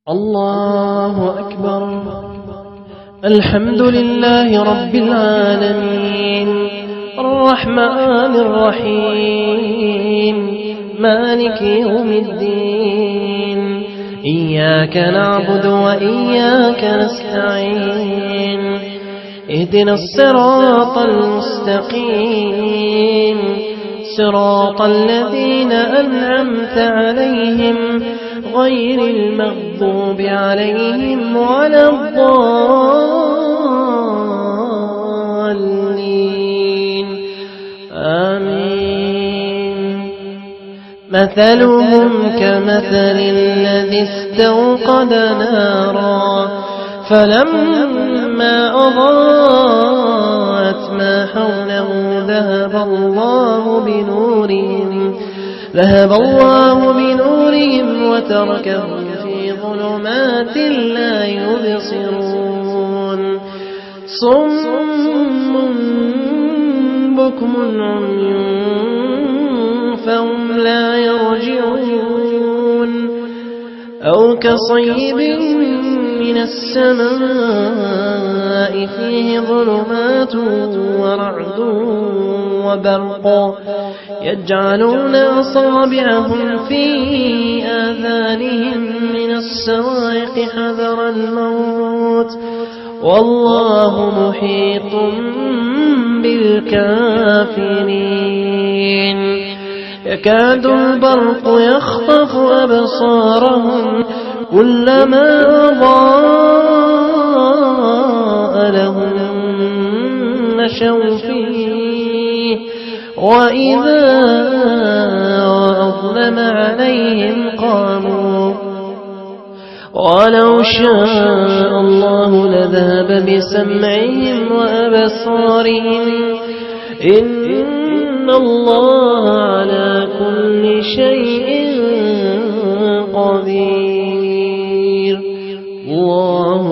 الله أكبر. الحمد لله رب العالمين الرحمن الرحيم مالك يوم الدين. إياك نعبد وإياك نستعين. اهدنا الصراط المستقيم صراط الذين أنعمت عليهم غير المغضوب عليهم ولا الضالين. آمين. مثلهم كمثل الذي استوقد نارا فلما أضاءت ما حوله ذهب الله بنورهم وتركهم في ظلمات لا يبصرون. صم بكم عمي فهم لا يرجعون. أو كصيب من السماء فيه ظلمات ورعد وبرق يجعلون أصابعهم في آذانهم من الصواعق حذر الموت والله محيط بالكافرين. يكاد البرق يخطف أبصارهم كلما أضاء لهم مشوا فيه وإذا أظلم عليهم قاموا. ولو شاء الله لذهب بسمعهم وأبصارهم إن الله على كل شيء قدير. الله